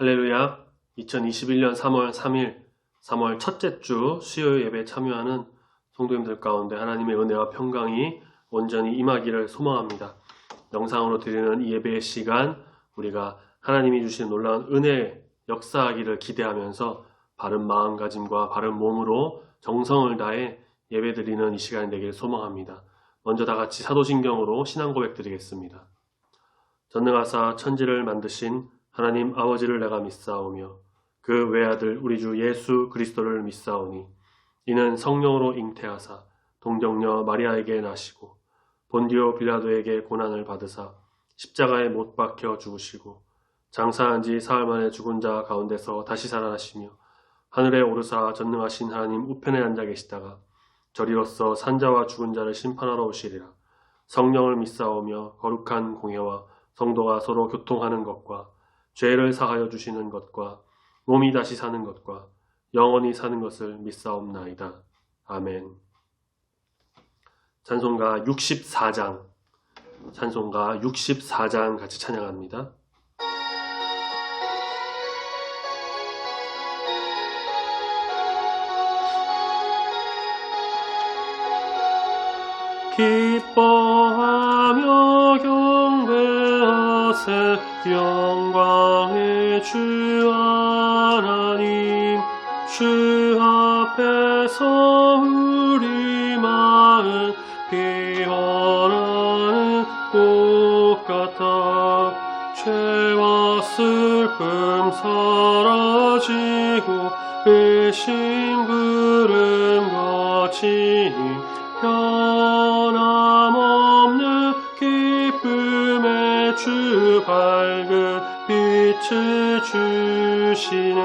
할렐루야. 2021년 3월 3일, 3월 첫째 주 수요 예배 참여하는 성도님들 가운데 하나님의 은혜와 평강이 온전히 임하기를 소망합니다. 영상으로 드리는 이 예배의 시간, 우리가 하나님이 주신 놀라운 은혜의 역사하기를 기대하면서 바른 마음가짐과 바른 몸으로 정성을 다해 예배 드리는 이 시간이 되길 소망합니다. 먼저 다 같이 사도신경으로 신앙 고백 드리겠습니다. 전능하사 천지를 만드신 하나님 아버지를 내가 믿사오며 그 외아들 우리 주 예수 그리스도를 믿사오니 이는 성령으로 잉태하사 동정녀 마리아에게 나시고 본디오 빌라도에게 고난을 받으사 십자가에 못 박혀 죽으시고 장사한 지 사흘 만에 죽은 자 가운데서 다시 살아나시며 하늘에 오르사 전능하신 하나님 우편에 앉아 계시다가 저리로서 산자와 죽은 자를 심판하러 오시리라. 성령을 믿사오며 거룩한 공회와 성도가 서로 교통하는 것과 죄를 사하여 주시는 것과 몸이 다시 사는 것과 영원히 사는 것을 믿사옵나이다. 아멘. 찬송가 64장 같이 찬양합니다. 기뻐하며 경배하세 영광의 주 하나님, 주 앞에서 우리 마음 피어나는 꽃 같아 죄와 슬픔 사라지고 의심 구름 거치니 변함없는 기쁨의 주 밝은 빛을 주시는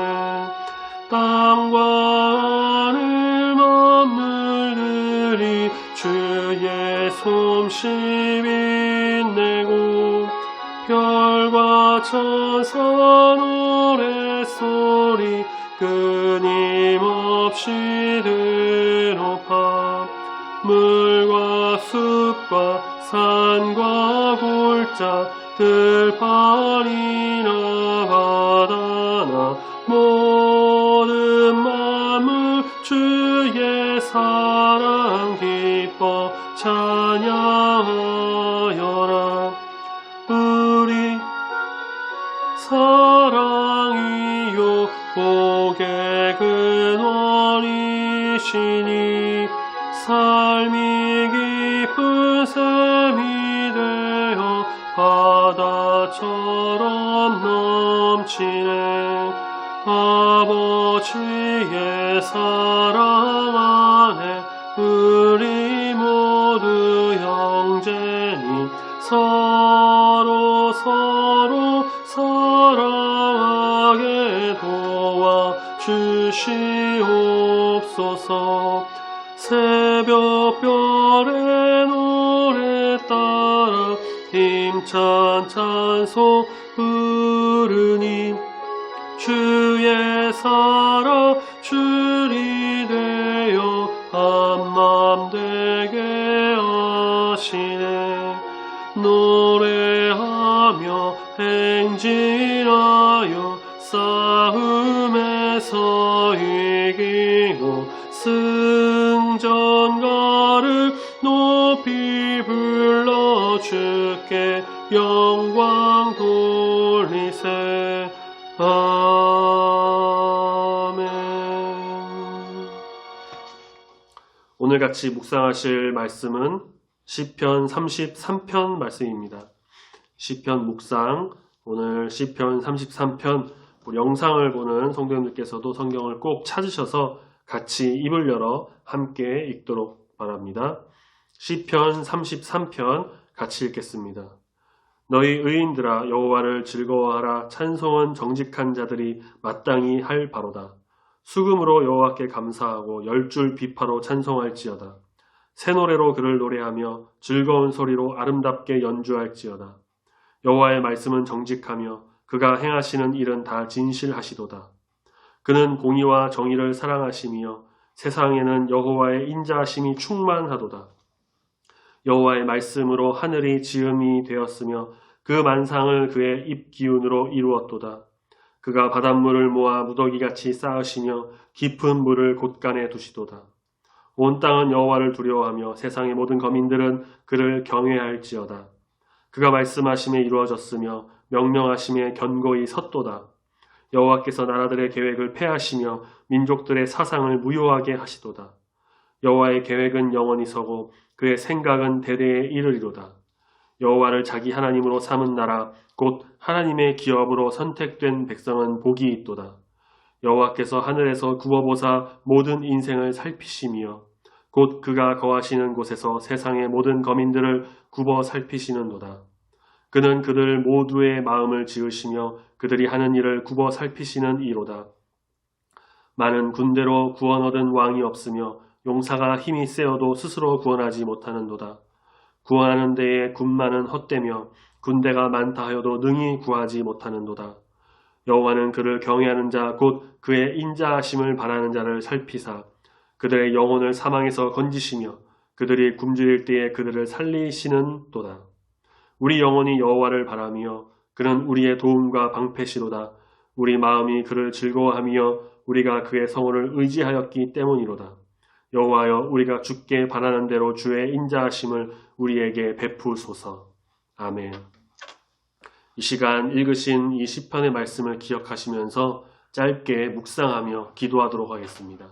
땅과 하늘 만물들이 주의 솜씨 빛내고 별과 천사 노랫소리 끊임없이 드높아 물과 숲과 산과 골짜 들판이나 바다나 모든 만물 주의 사랑 기뻐 찬양하여라. 우리 사랑이요 복의 근원이시니 삶이 깊은 샘이 되어 바다처럼 넘치네. 아버지의 사랑 안에 우리 모두 형제니 서로 사랑하게 도와주시옵소서. 새벽별의 노래 따라 힘찬 찬송 부르니 주의 사랑 줄이 되어 한맘 되게 하시네. 노래하며 행진하여 싸움에서 이기고 승전가를 높이 불러 주께 영광 돌리세. 아멘. 오늘 같이 묵상하실 말씀은 시편 33편 말씀입니다. 시편 묵상, 오늘 시편 33편 우리 영상을 보는 성도님들께서도 성경을 꼭 찾으셔서 같이 입을 열어 함께 읽도록 바랍니다. 시편 33편 같이 읽겠습니다. 너희 의인들아 여호와를 즐거워하라. 찬송은 정직한 자들이 마땅히 할 바로다. 수금으로 여호와께 감사하고 10줄 비파로 찬송할지어다. 새 노래로 그를 노래하며 즐거운 소리로 아름답게 연주할지어다. 여호와의 말씀은 정직하며 그가 행하시는 일은 다 진실하시도다. 그는 공의와 정의를 사랑하시며 세상에는 여호와의 인자하심이 충만하도다. 여호와의 말씀으로 하늘이 지음이 되었으며 그 만상을 그의 입 기운으로 이루었도다. 그가 바닷물을 모아 무더기같이 쌓으시며 깊은 물을 곳간에 두시도다. 온 땅은 여호와를 두려워하며 세상의 모든 거민들은 그를 경외할지어다. 그가 말씀하심에 이루어졌으며 명령하심에 견고히 섰도다. 여호와께서 나라들의 계획을 폐하시며 민족들의 사상을 무효하게 하시도다. 여호와의 계획은 영원히 서고 그의 생각은 대대에 이르리로다. 여호와를 자기 하나님으로 삼은 나라 곧 하나님의 기업으로 선택된 백성은 복이 있도다. 여호와께서 하늘에서 굽어보사 모든 인생을 살피시며 곧 그가 거하시는 곳에서 세상의 모든 거민들을 굽어 살피시는도다. 그는 그들 모두의 마음을 지으시며 그들이 하는 일을 굽어 살피시는 이로다. 많은 군대로 구원 얻은 왕이 없으며 용사가 힘이 세어도 스스로 구원하지 못하는도다. 구하는 데에 군마는 헛되며 군대가 많다 하여도 능히 구하지 못하는도다. 여호와는 그를 경외하는 자 곧 그의 인자하심을 바라는 자를 살피사 그들의 영혼을 사망에서 건지시며 그들이 굶주릴 때에 그들을 살리시는도다. 우리 영혼이 여호와를 바라며 그는 우리의 도움과 방패시로다. 우리 마음이 그를 즐거워하며 우리가 그의 성호를 의지하였기 때문이로다. 여호와여 우리가 주께 바라는 대로 주의 인자하심을 우리에게 베푸소서. 아멘. 이 시간 읽으신 이 시편의 말씀을 기억하시면서 짧게 묵상하며 기도하도록 하겠습니다.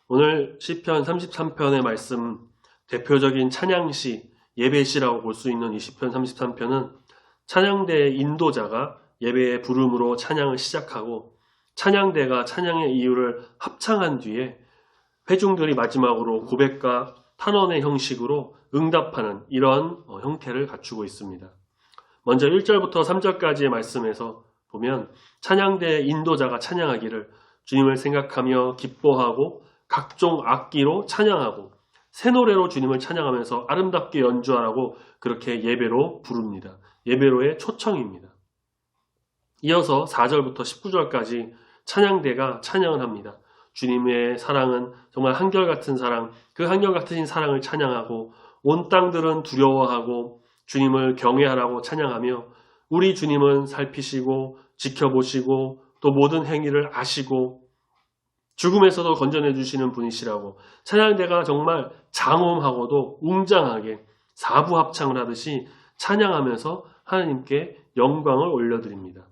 오늘 시편 33편의 말씀, 대표적인 찬양시, 예배시라고 볼 수 있는 이 시편 33편은 찬양대의 인도자가 예배의 부름으로 찬양을 시작하고 찬양대가 찬양의 이유를 합창한 뒤에 회중들이 마지막으로 고백과 탄원의 형식으로 응답하는 이런 형태를 갖추고 있습니다. 먼저 1절부터 3절까지의 말씀에서 보면 찬양대의 인도자가 찬양하기를 주님을 생각하며 기뻐하고 각종 악기로 찬양하고 새 노래로 주님을 찬양하면서 아름답게 연주하라고 그렇게 예배로 부릅니다. 예배로의 초청입니다. 이어서 4절부터 19절까지 찬양대가 찬양을 합니다. 주님의 사랑은 정말 한결같은 사랑, 그 한결같으신 사랑을 찬양하고 온 땅들은 두려워하고 주님을 경외하라고 찬양하며 우리 주님은 살피시고 지켜보시고 또 모든 행위를 아시고 죽음에서도 건져내 주시는 분이시라고 찬양대가 정말 장엄하고도 웅장하게 사부합창을 하듯이 찬양하면서 하나님께 영광을 올려드립니다.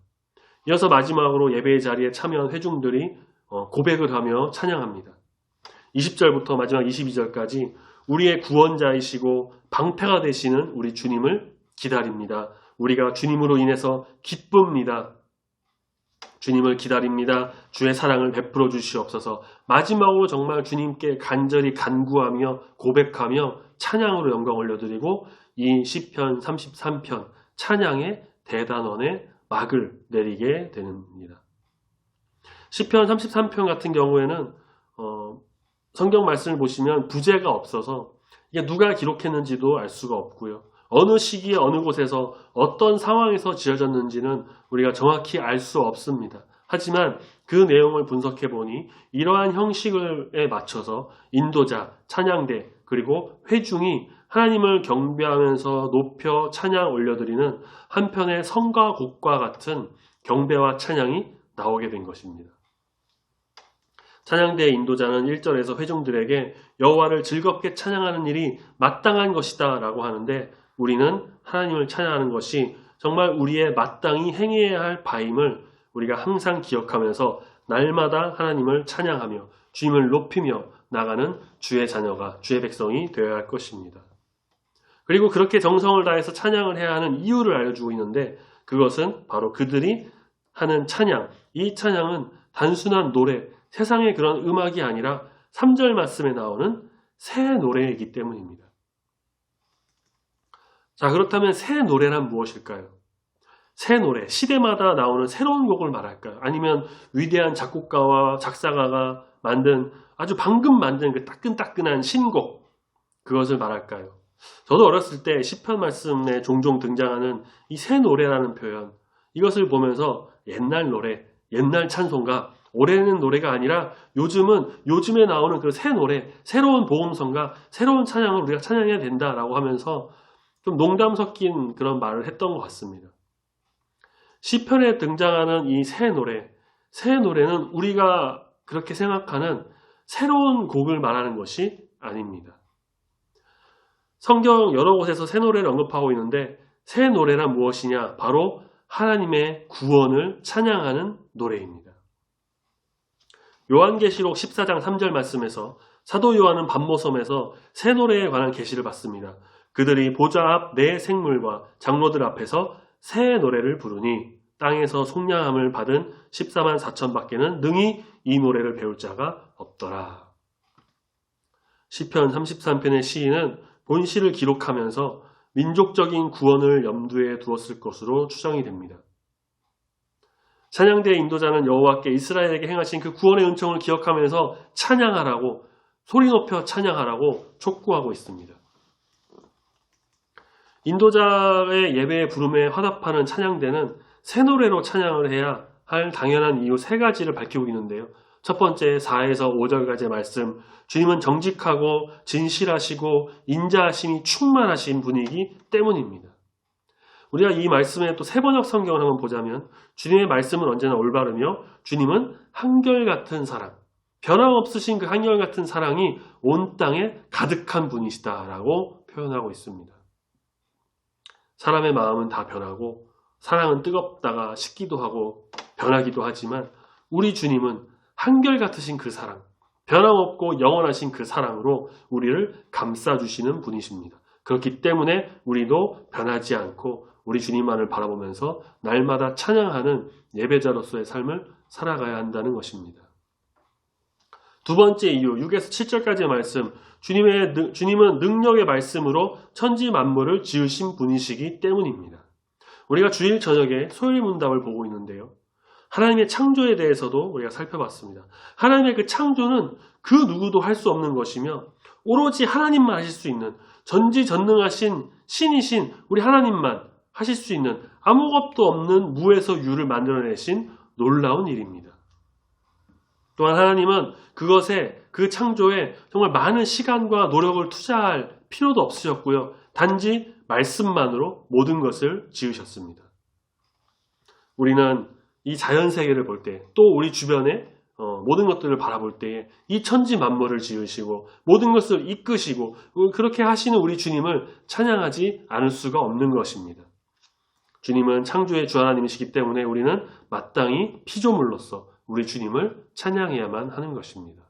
이어서 마지막으로 예배의 자리에 참여한 회중들이 고백을 하며 찬양합니다. 20절부터 마지막 22절까지 우리의 구원자이시고 방패가 되시는 우리 주님을 기다립니다. 우리가 주님으로 인해서 기쁩니다. 주님을 기다립니다. 주의 사랑을 베풀어 주시옵소서. 마지막으로 정말 주님께 간절히 간구하며 고백하며 찬양으로 영광 올려드리고 이 시편 33편 찬양의 대단원의 막을 내리게 됩니다. 시편 33편 같은 경우에는 성경 말씀을 보시면 부제가 없어서 이게 누가 기록했는지도 알 수가 없고요. 어느 시기에 어느 곳에서 어떤 상황에서 지어졌는지는 우리가 정확히 알 수 없습니다. 하지만 그 내용을 분석해 보니 이러한 형식에 맞춰서 인도자, 찬양대, 그리고 회중이 하나님을 경배하면서 높여 찬양 올려드리는 한편의 성가 곡과 같은 경배와 찬양이 나오게 된 것입니다. 찬양대의 인도자는 1절에서 회중들에게 여호와를 즐겁게 찬양하는 일이 마땅한 것이다 라고 하는데 우리는 하나님을 찬양하는 것이 정말 우리의 마땅히 행해야 할 바임을 우리가 항상 기억하면서 날마다 하나님을 찬양하며 주님을 높이며 나가는 주의 자녀가 주의 백성이 되어야 할 것입니다. 그리고 그렇게 정성을 다해서 찬양을 해야 하는 이유를 알려주고 있는데 그것은 바로 그들이 하는 찬양, 이 찬양은 단순한 노래, 세상의 그런 음악이 아니라 3절 말씀에 나오는 새 노래이기 때문입니다. 자, 그렇다면 새 노래란 무엇일까요? 새 노래, 시대마다 나오는 새로운 곡을 말할까요? 아니면 위대한 작곡가와 작사가가 만든 아주 방금 만든 그 따끈따끈한 신곡, 그것을 말할까요? 저도 어렸을 때 시편 말씀에 종종 등장하는 이 새 노래라는 표현, 이것을 보면서 옛날 노래, 옛날 찬송가, 오래된 노래가 아니라 요즘에 나오는 그 새 노래, 새로운 복음성과 새로운 찬양을 우리가 찬양해야 된다라고 하면서 좀 농담 섞인 그런 말을 했던 것 같습니다. 시편에 등장하는 이 새 노래는 우리가 그렇게 생각하는 새로운 곡을 말하는 것이 아닙니다. 성경 여러 곳에서 새 노래를 언급하고 있는데 새 노래란 무엇이냐? 바로 하나님의 구원을 찬양하는 노래입니다. 요한계시록 14장 3절 말씀에서 사도 요한은 밤모섬에서 새 노래에 관한 계시를 받습니다. 그들이 보좌 앞 네 생물과 장로들 앞에서 새 노래를 부르니 땅에서 속량함을 받은 14만 4천 밖에는 능히 이 노래를 배울 자가 없더라. 시편 33편의 시인은 본시를 기록하면서 민족적인 구원을 염두에 두었을 것으로 추정이 됩니다. 찬양대의 인도자는 여호와께 이스라엘에게 행하신 그 구원의 은총을 기억하면서 찬양하라고, 소리 높여 찬양하라고 촉구하고 있습니다. 인도자의 예배의 부름에 화답하는 찬양대는 새 노래로 찬양을 해야 할 당연한 이유 세 가지를 밝히고 있는데요. 첫 번째 4에서 5절까지의 말씀, 주님은 정직하고 진실하시고 인자하심이 충만하신 분이기 때문입니다. 우리가 이 말씀의 또 세 번역 성경을 한번 보자면 주님의 말씀은 언제나 올바르며 주님은 한결같은 사랑, 변함없으신 그 한결같은 사랑이 온 땅에 가득한 분이시다라고 표현하고 있습니다. 사람의 마음은 다 변하고 사랑은 뜨겁다가 식기도 하고 변하기도 하지만 우리 주님은 한결같으신 그 사랑, 변함없고 영원하신 그 사랑으로 우리를 감싸주시는 분이십니다. 그렇기 때문에 우리도 변하지 않고 우리 주님만을 바라보면서 날마다 찬양하는 예배자로서의 삶을 살아가야 한다는 것입니다. 두 번째 이유, 6에서 7절까지의 말씀, 주님은 능력의 말씀으로 천지 만물을 지으신 분이시기 때문입니다. 우리가 주일 저녁에 소요일 문답을 보고 있는데요. 하나님의 창조에 대해서도 우리가 살펴봤습니다. 하나님의 그 창조는 그 누구도 할 수 없는 것이며 오로지 하나님만 하실 수 있는, 전지전능하신 신이신 우리 하나님만 하실 수 있는, 아무것도 없는 무에서 유를 만들어내신 놀라운 일입니다. 또한 하나님은 그 창조에 정말 많은 시간과 노력을 투자할 필요도 없으셨고요. 단지 말씀만으로 모든 것을 지으셨습니다. 우리는 이 자연세계를 볼 때, 또 우리 주변의 모든 것들을 바라볼 때에 이 천지 만물을 지으시고 모든 것을 이끄시고 그렇게 하시는 우리 주님을 찬양하지 않을 수가 없는 것입니다. 주님은 창조의 주 하나님이시기 때문에 우리는 마땅히 피조물로서 우리 주님을 찬양해야만 하는 것입니다.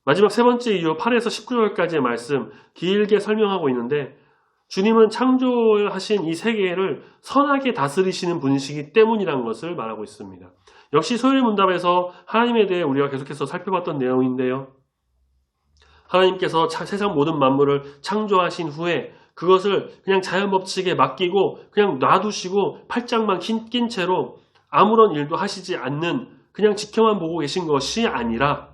마지막 세 번째 이유 8에서 19절까지의 말씀 길게 설명하고 있는데 주님은 창조하신 이 세계를 선하게 다스리시는 분이시기 때문이라는 것을 말하고 있습니다. 역시 소요일 문답에서 하나님에 대해 우리가 계속해서 살펴봤던 내용인데요. 하나님께서 세상 모든 만물을 창조하신 후에 그것을 그냥 자연 법칙에 맡기고 그냥 놔두시고 팔짱만 낀 채로 아무런 일도 하시지 않는, 그냥 지켜만 보고 계신 것이 아니라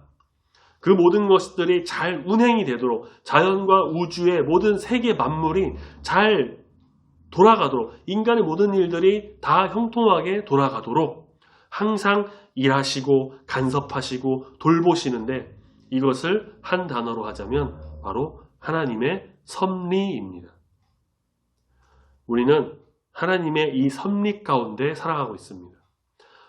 그 모든 것들이 잘 운행이 되도록, 자연과 우주의 모든 세계 만물이 잘 돌아가도록, 인간의 모든 일들이 다 형통하게 돌아가도록 항상 일하시고 간섭하시고 돌보시는데, 이것을 한 단어로 하자면 바로 하나님의 섭리입니다. 우리는 하나님의 이 섭리 가운데 살아가고 있습니다.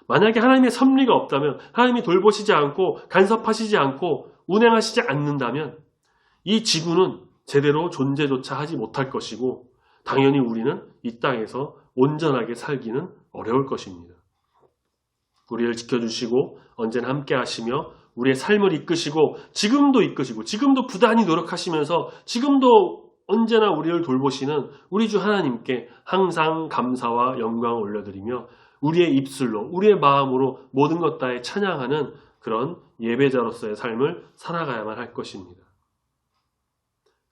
만약에 하나님의 섭리가 없다면, 하나님이 돌보시지 않고 간섭하시지 않고 운행하시지 않는다면 이 지구는 제대로 존재조차 하지 못할 것이고 당연히 우리는 이 땅에서 온전하게 살기는 어려울 것입니다. 우리를 지켜주시고 언제나 함께 하시며 우리의 삶을 이끄시고 지금도 부단히 노력하시면서 지금도 언제나 우리를 돌보시는 우리 주 하나님께 항상 감사와 영광을 올려드리며 우리의 입술로, 우리의 마음으로 모든 것 다에 찬양하는 그런 예배자로서의 삶을 살아가야만 할 것입니다.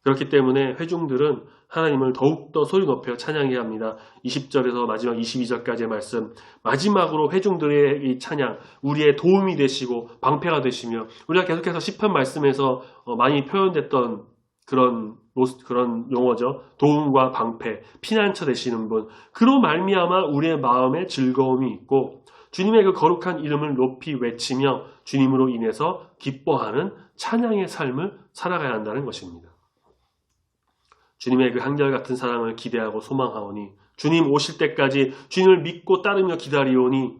그렇기 때문에 회중들은 하나님을 더욱더 소리 높여 찬양해야 합니다. 20절에서 마지막 22절까지의 말씀, 마지막으로 회중들의 이 찬양, 우리의 도움이 되시고 방패가 되시며, 우리가 계속해서 시편 말씀에서 많이 표현됐던 그런 용어죠. 도움과 방패, 피난처 되시는 분. 그로 말미암아 우리의 마음에 즐거움이 있고 주님의 그 거룩한 이름을 높이 외치며 주님으로 인해서 기뻐하는 찬양의 삶을 살아가야 한다는 것입니다. 주님의 그 한결같은 사랑을 기대하고 소망하오니 주님 오실 때까지 주님을 믿고 따르며 기다리오니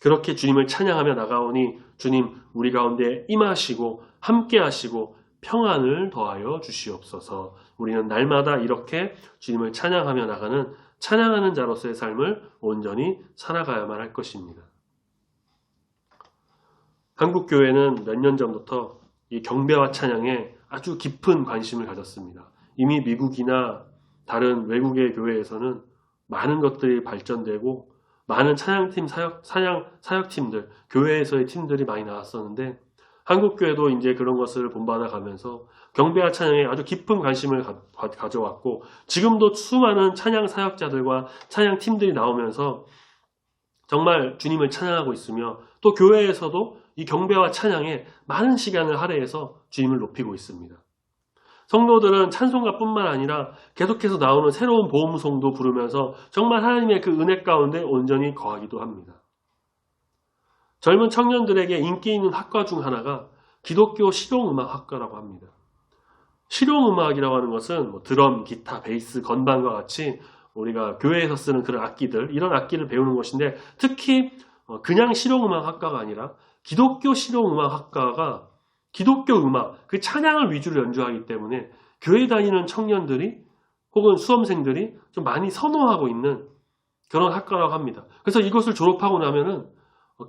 그렇게 주님을 찬양하며 나가오니 주님 우리 가운데 임하시고 함께 하시고 평안을 더하여 주시옵소서. 우리는 날마다 이렇게 주님을 찬양하며 나가는 찬양하는 자로서의 삶을 온전히 살아가야만 할 것입니다. 한국교회는 몇 년 전부터 이 경배와 찬양에 아주 깊은 관심을 가졌습니다. 이미 미국이나 다른 외국의 교회에서는 많은 것들이 발전되고 많은 찬양팀, 사역팀들, 교회에서의 팀들이 많이 나왔었는데 한국교회도 이제 그런 것을 본받아 가면서 경배와 찬양에 아주 깊은 관심을 가져왔고 지금도 수많은 찬양 사역자들과 찬양팀들이 나오면서 정말 주님을 찬양하고 있으며 또 교회에서도 이 경배와 찬양에 많은 시간을 할애해서 주님을 높이고 있습니다. 성도들은 찬송가뿐만 아니라 계속해서 나오는 새로운 보험송도 부르면서 정말 하나님의 그 은혜 가운데 온전히 거하기도 합니다. 젊은 청년들에게 인기 있는 학과 중 하나가 기독교 실용음악학과라고 합니다. 실용음악이라고 하는 것은 뭐 드럼, 기타, 베이스, 건반과 같이 우리가 교회에서 쓰는 그런 악기들, 이런 악기를 배우는 것인데 특히 그냥 실용음악학과가 아니라 기독교 실용음악학과가 기독교 음악, 그 찬양을 위주로 연주하기 때문에 교회 다니는 청년들이 혹은 수험생들이 좀 많이 선호하고 있는 그런 학과라고 합니다. 그래서 이것을 졸업하고 나면은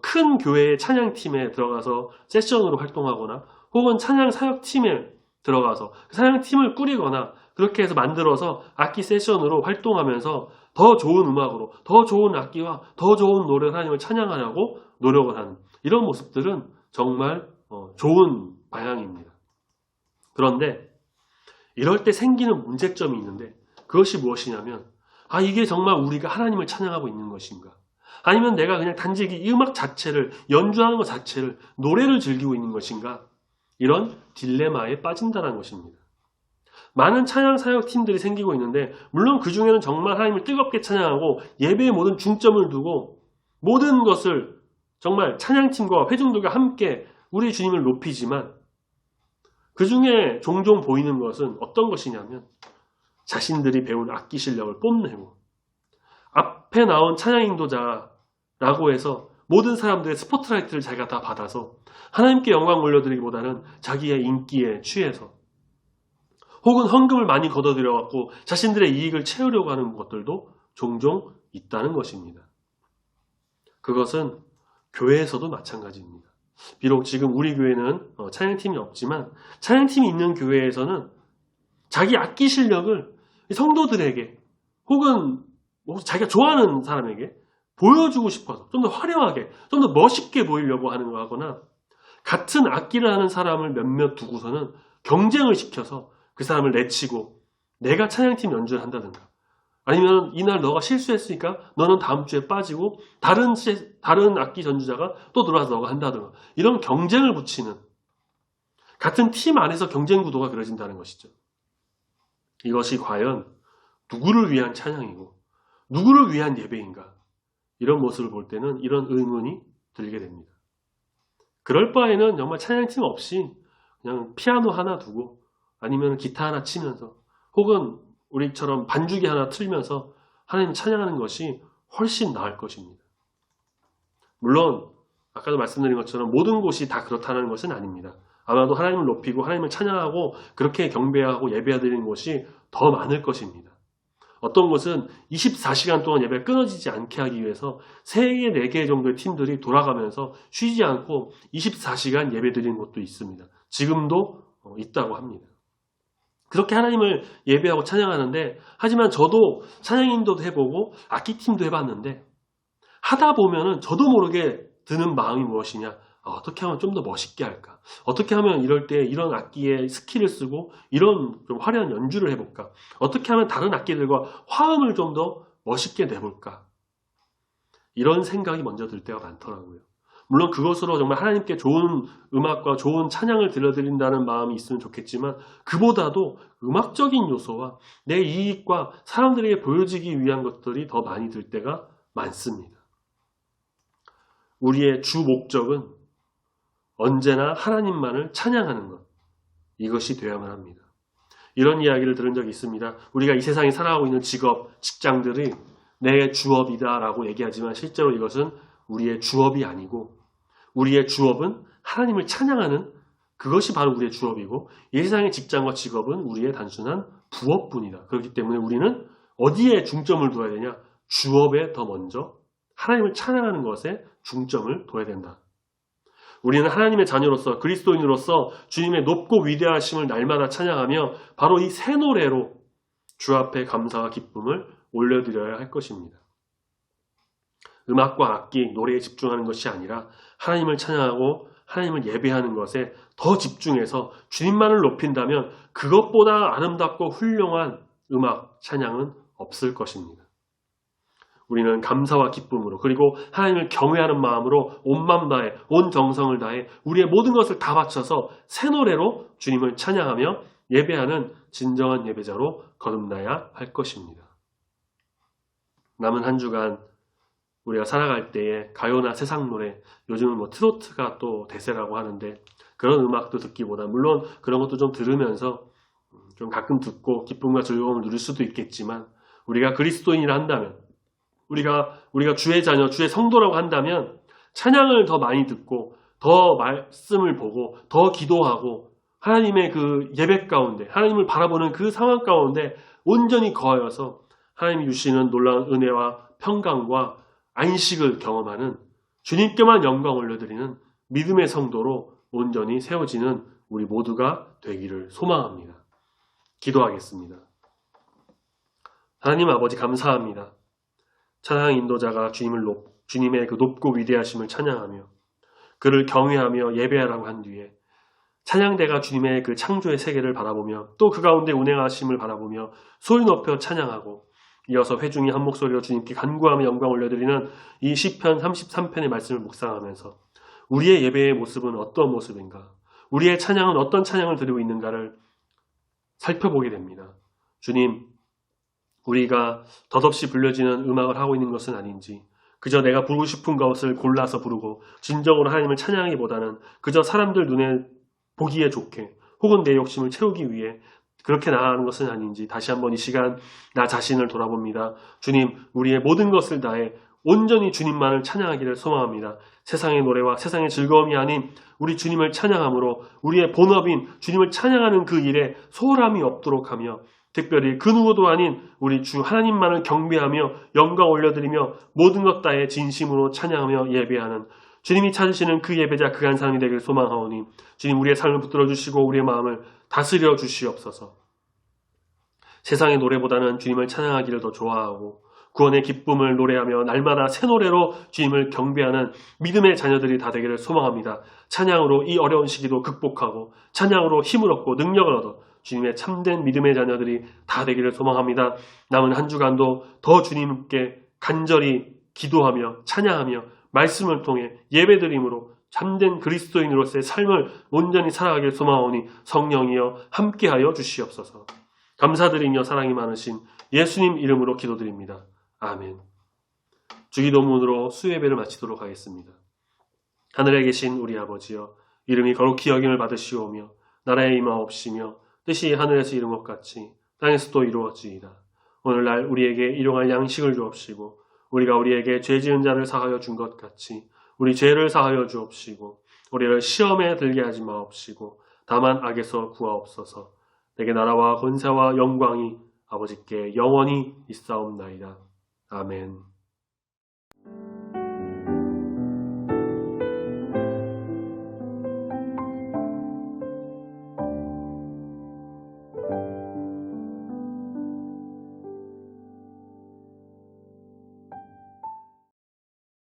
큰 교회의 찬양팀에 들어가서 세션으로 활동하거나 혹은 찬양 사역팀에 들어가서 사역팀을 꾸리거나 그렇게 해서 만들어서 악기 세션으로 활동하면서 더 좋은 음악으로 더 좋은 악기와 더 좋은 노래로 하나님을 찬양하려고 노력을 하는 이런 모습들은 정말 좋은 방향입니다. 그런데 이럴 때 생기는 문제점이 있는데 그것이 무엇이냐면 이게 정말 우리가 하나님을 찬양하고 있는 것인가? 아니면 내가 그냥 단지 이 음악 자체를 연주하는 것 자체를 노래를 즐기고 있는 것인가? 이런 딜레마에 빠진다는 것입니다. 많은 찬양 사역 팀들이 생기고 있는데 물론 그 중에는 정말 하나님을 뜨겁게 찬양하고 예배에 모든 중점을 두고 모든 것을 정말 찬양팀과 회중들과 함께 우리 주님을 높이지만 그 중에 종종 보이는 것은 어떤 것이냐면 자신들이 배운 악기 실력을 뽐내고 앞에 나온 찬양 인도자라고 해서 모든 사람들의 스포트라이트를 자기가 다 받아서 하나님께 영광 올려드리기보다는 자기의 인기에 취해서 혹은 헌금을 많이 걷어들여갖고 자신들의 이익을 채우려고 하는 것들도 종종 있다는 것입니다. 그것은 교회에서도 마찬가지입니다. 비록 지금 우리 교회는 찬양팀이 없지만 찬양팀이 있는 교회에서는 자기 악기 실력을 성도들에게 혹은 자기가 좋아하는 사람에게 보여주고 싶어서 좀 더 화려하게 좀 더 멋있게 보이려고 하는 거 하거나 같은 악기를 하는 사람을 몇몇 두고서는 경쟁을 시켜서 그 사람을 내치고 내가 찬양팀 연주를 한다든가 아니면 이날 너가 실수했으니까 너는 다음 주에 빠지고 다른 악기 전주자가 또 들어와서 너가 한다든가 이런 경쟁을 붙이는 같은 팀 안에서 경쟁 구도가 그려진다는 것이죠. 이것이 과연 누구를 위한 찬양이고 누구를 위한 예배인가 이런 모습을 볼 때는 이런 의문이 들게 됩니다. 그럴 바에는 정말 찬양팀 없이 그냥 피아노 하나 두고 아니면 기타 하나 치면서 혹은 우리처럼 반주기 하나 틀면서 하나님 찬양하는 것이 훨씬 나을 것입니다. 물론 아까도 말씀드린 것처럼 모든 곳이 다 그렇다는 것은 아닙니다. 아마도 하나님을 높이고 하나님을 찬양하고 그렇게 경배하고 예배드리는 곳이 더 많을 것입니다. 어떤 곳은 24시간 동안 예배가 끊어지지 않게 하기 위해서 3개, 4개 정도의 팀들이 돌아가면서 쉬지 않고 24시간 예배드리는 곳도 있습니다. 지금도 있다고 합니다. 그렇게 하나님을 예배하고 찬양하는데 하지만 저도 찬양인도도 해보고 악기팀도 해봤는데 하다 보면은 저도 모르게 드는 마음이 무엇이냐 어떻게 하면 좀 더 멋있게 할까 어떻게 하면 이럴 때 이런 악기의 스킬을 쓰고 이런 좀 화려한 연주를 해볼까 어떻게 하면 다른 악기들과 화음을 좀 더 멋있게 내볼까 이런 생각이 먼저 들 때가 많더라고요. 물론 그것으로 정말 하나님께 좋은 음악과 좋은 찬양을 들려드린다는 마음이 있으면 좋겠지만 그보다도 음악적인 요소와 내 이익과 사람들에게 보여지기 위한 것들이 더 많이 들 때가 많습니다. 우리의 주 목적은 언제나 하나님만을 찬양하는 것, 이것이 되어야만 합니다. 이런 이야기를 들은 적이 있습니다. 우리가 이 세상에 살아가고 있는 직업, 직장들이 내 주업이다라고 얘기하지만 실제로 이것은 우리의 주업이 아니고 우리의 주업은 하나님을 찬양하는 그것이 바로 우리의 주업이고 이 세상의 직장과 직업은 우리의 단순한 부업뿐이다. 그렇기 때문에 우리는 어디에 중점을 둬야 되냐? 주업에 더 먼저 하나님을 찬양하는 것에 중점을 둬야 된다. 우리는 하나님의 자녀로서 그리스도인으로서 주님의 높고 위대하심을 날마다 찬양하며 바로 이 새 노래로 주 앞에 감사와 기쁨을 올려드려야 할 것입니다. 음악과 악기, 노래에 집중하는 것이 아니라 하나님을 찬양하고 하나님을 예배하는 것에 더 집중해서 주님만을 높인다면 그것보다 아름답고 훌륭한 음악, 찬양은 없을 것입니다. 우리는 감사와 기쁨으로 그리고 하나님을 경외하는 마음으로 온 마음 다해 온 정성을 다해 우리의 모든 것을 다 바쳐서 새 노래로 주님을 찬양하며 예배하는 진정한 예배자로 거듭나야 할 것입니다. 남은 한 주간 우리가 살아갈 때에 가요나 세상 노래, 요즘은 트로트가 또 대세라고 하는데 그런 음악도 듣기보다 물론 그런 것도 좀 들으면서 좀 가끔 듣고 기쁨과 즐거움을 누릴 수도 있겠지만 우리가 그리스도인이라 한다면 우리가 주의 자녀, 주의 성도라고 한다면 찬양을 더 많이 듣고 더 말씀을 보고 더 기도하고 하나님의 그 예배 가운데 하나님을 바라보는 그 상황 가운데 온전히 거하여서 하나님이 주시는 놀라운 은혜와 평강과 안식을 경험하는 주님께만 영광 올려드리는 믿음의 성도로 온전히 세워지는 우리 모두가 되기를 소망합니다. 기도하겠습니다. 하나님 아버지 감사합니다. 찬양 인도자가 주님의 그 높고 위대하심을 찬양하며 그를 경외하며 예배하라고 한 뒤에 찬양대가 주님의 그 창조의 세계를 바라보며 또 그 가운데 운행하심을 바라보며 소리 높여 찬양하고 이어서 회중이 한 목소리로 주님께 간구하며 영광 올려드리는 이 시편 33편의 말씀을 묵상하면서 우리의 예배의 모습은 어떤 모습인가? 우리의 찬양은 어떤 찬양을 드리고 있는가를 살펴보게 됩니다. 주님, 우리가 덧없이 불려지는 음악을 하고 있는 것은 아닌지 그저 내가 부르고 싶은 것을 골라서 부르고 진정으로 하나님을 찬양하기보다는 그저 사람들 눈에 보기에 좋게 혹은 내 욕심을 채우기 위해 그렇게 나아가는 것은 아닌지 다시 한번 이 시간 나 자신을 돌아봅니다. 주님, 우리의 모든 것을 다해 온전히 주님만을 찬양하기를 소망합니다. 세상의 노래와 세상의 즐거움이 아닌 우리 주님을 찬양함으로 우리의 본업인 주님을 찬양하는 그 일에 소홀함이 없도록 하며 특별히 그 누구도 아닌 우리 주 하나님만을 경배하며 영광 올려드리며 모든 것 다해 진심으로 찬양하며 예배하는 주님이 찾으시는 그 예배자 그 한 사람이 되길 소망하오니 주님 우리의 삶을 붙들어 주시고 우리의 마음을 다스려 주시옵소서. 세상의 노래보다는 주님을 찬양하기를 더 좋아하고 구원의 기쁨을 노래하며 날마다 새 노래로 주님을 경배하는 믿음의 자녀들이 다 되기를 소망합니다. 찬양으로 이 어려운 시기도 극복하고 찬양으로 힘을 얻고 능력을 얻어 주님의 참된 믿음의 자녀들이 다 되기를 소망합니다. 남은 한 주간도 더 주님께 간절히 기도하며 찬양하며 말씀을 통해 예배드림으로 참된 그리스도인으로서의 삶을 온전히 살아가길 소망하오니 성령이여 함께하여 주시옵소서. 감사드리며 사랑이 많으신 예수님 이름으로 기도드립니다. 아멘. 주기도문으로 수요예배를 마치도록 하겠습니다. 하늘에 계신 우리 아버지여 이름이 거룩히 여김을 받으시오며 나라에 임하옵시며 뜻이 하늘에서 이룬 것 같이 땅에서도 이루어지이다. 오늘날 우리에게 일용할 양식을 주옵시고 우리가 우리에게 죄 지은 자를 사하여 준 것 같이 우리 죄를 사하여 주옵시고 우리를 시험에 들게 하지 마옵시고 다만 악에서 구하옵소서. 내게 나라와 권세와 영광이 아버지께 영원히 있사옵나이다. 아멘.